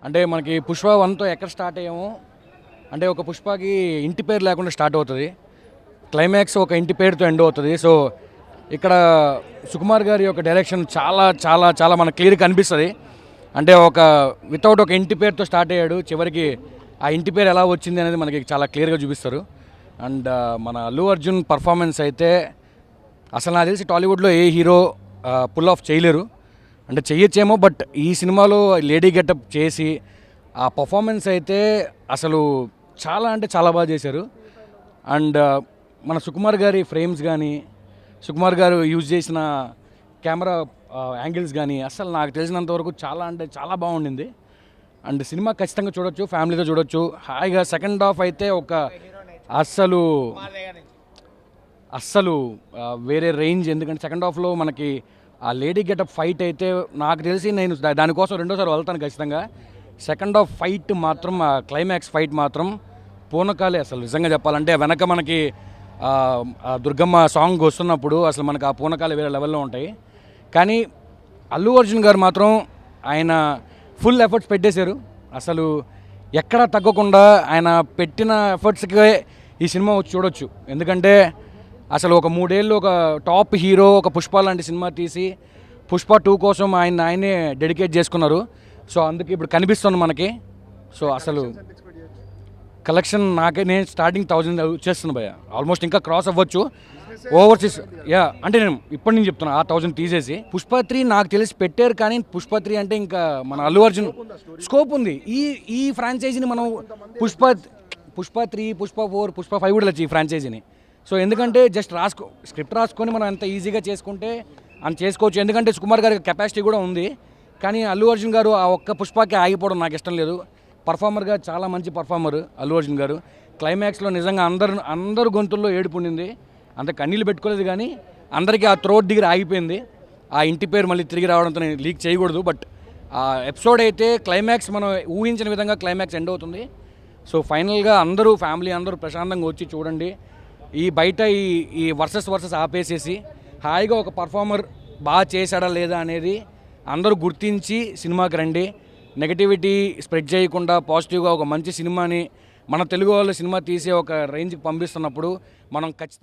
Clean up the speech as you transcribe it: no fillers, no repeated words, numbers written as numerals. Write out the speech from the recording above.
అంటే మనకి పుష్ప 1తో ఎక్కడ స్టార్ట్ అయ్యామో అంటే ఒక పుష్పకి ఇంటి పేరు లేకుండా స్టార్ట్ అవుతుంది, క్లైమాక్స్ ఒక ఇంటి పేరుతో ఎండ్ అవుతుంది. సో ఇక్కడ సుకుమార్ గారి యొక్క డైరెక్షన్ చాలా చాలా చాలా మనకు క్లియర్గా కనిపిస్తుంది. అంటే ఒక వితౌట్ ఒక ఇంటి పేరుతో స్టార్ట్ అయ్యాడు, చివరికి ఆ ఇంటి పేరు ఎలా వచ్చింది అనేది మనకి చాలా క్లియర్గా చూపిస్తారు. అండ్ మన అల్లు అర్జున్ పర్ఫార్మెన్స్ అయితే అసలు నాకు తెలిసి టాలీవుడ్లో ఏ హీరో పుల్ ఆఫ్ చేయలేరు. అంటే చెయ్యొచ్చేమో, బట్ ఈ సినిమాలో లేడీ గెటప్ చేసి ఆ పర్ఫార్మెన్స్ అయితే అసలు చాలా అంటే చాలా బాగా చేశారు. అండ్ మన సుకుమార్ గారి ఫ్రేమ్స్ కానీ, సుకుమార్ గారు యూజ్ చేసిన కెమెరా యాంగిల్స్ కానీ అసలు నాకు తెలిసినంత వరకు చాలా అంటే చాలా బాగుండింది. అండ్ సినిమా ఖచ్చితంగా చూడొచ్చు, ఫ్యామిలీతో చూడొచ్చు హాయిగా. సెకండ్ హాఫ్ అయితే ఒక అస్సలు అస్సలు వేరే రేంజ్. ఎందుకంటే సెకండ్ హాఫ్లో మనకి ఆ లేడీ గెటప్ ఫైట్ అయితే నాకు తెలిసి నేను దానికోసం రెండోసారి వెళ్తాను ఖచ్చితంగా. సెకండ్ హాఫ్ ఫైట్ మాత్రం, ఆ క్లైమాక్స్ ఫైట్ మాత్రం పూనకాలే అసలు. నిజంగా చెప్పాలంటే వెనక మనకి దుర్గమ్మ సాంగ్ వస్తున్నప్పుడు అసలు మనకు ఆ పూనకాలు వేరే లెవెల్లో ఉంటాయి. కానీ అల్లు అర్జున్ గారు మాత్రం ఆయన ఫుల్ ఎఫర్ట్స్ పెట్టేశారు. అసలు ఎక్కడా తగ్గకుండా ఆయన పెట్టిన ఎఫర్ట్స్కే ఈ సినిమా వచ్చి చూడొచ్చు. ఎందుకంటే అసలు ఒక 3 ఏళ్ళు ఒక టాప్ హీరో ఒక పుష్ప లాంటి సినిమా తీసి పుష్ప 2 కోసం ఆయనే డెడికేట్ చేసుకున్నారు. సో అందుకే ఇప్పుడు కనిపిస్తుంది మనకి. సో అసలు కలెక్షన్ నేను స్టార్టింగ్ 1000 వచ్చేస్తుంది భయ, ఆల్మోస్ట్ ఇంకా క్రాస్ అవ్వచ్చు ఓవర్సీస్. అంటే నేను ఇప్పటి నుంచి చెప్తున్నా ఆ 1000 తీసేసి. పుష్ప 3 నాకు తెలిసి పెట్టారు, కానీ పుష్ప 3 అంటే ఇంకా మన అల్లు అర్జున్ స్కోప్ ఉంది. ఈ ఫ్రాంచైజీని మనం పుష్ప 3, పుష్ప 4, పుష్ప 5 కూడా వచ్చి ఈ ఫ్రాంచైజీని. సో ఎందుకంటే జస్ట్ స్క్రిప్ట్ రాసుకొని మనం ఎంత ఈజీగా చేసుకుంటే అని చేసుకోవచ్చు. ఎందుకంటే సుకుమార్ గారికి కెపాసిటీ కూడా ఉంది. కానీ అల్లు అర్జున్ గారు ఆ ఒక్క పుష్పకి ఆగిపోవడం నాకు ఇష్టం లేదు. పర్ఫార్మర్గా చాలా మంచి పర్ఫార్మర్ అల్లు అర్జున్ గారు. క్లైమాక్స్లో నిజంగా అందరు గొంతుల్లో ఏడుపు ఉండింది. అంత కన్నీళ్ళు పెట్టుకోలేదు, కానీ అందరికీ ఆ త్రోట్ దగ్గర ఆగిపోయింది. ఆ ఇంటి పేరు మళ్ళీ తిరిగి రావడంతో నేను లీక్ చేయకూడదు, బట్ ఆ ఎపిసోడ్ అయితే క్లైమాక్స్ మనం ఊహించిన విధంగా క్లైమాక్స్ ఎండ్ అవుతుంది. సో ఫైనల్గా అందరూ ఫ్యామిలీ అందరూ ప్రశాంతంగా వచ్చి చూడండి. ఈ బయట ఈ వర్సెస్ ఆపేసేసి హాయిగా ఒక పర్ఫార్మర్ బాగా చేశాడా లేదా అనేది అందరూ గుర్తించి సినిమాకి రండి. నెగటివిటీ స్ప్రెడ్ చేయకుండా పాజిటివ్గా ఒక మంచి సినిమాని మన తెలుగు వాళ్ళ సినిమా తీసే ఒక రేంజ్కి పంపిస్తున్నప్పుడు మనం ఖచ్చితంగా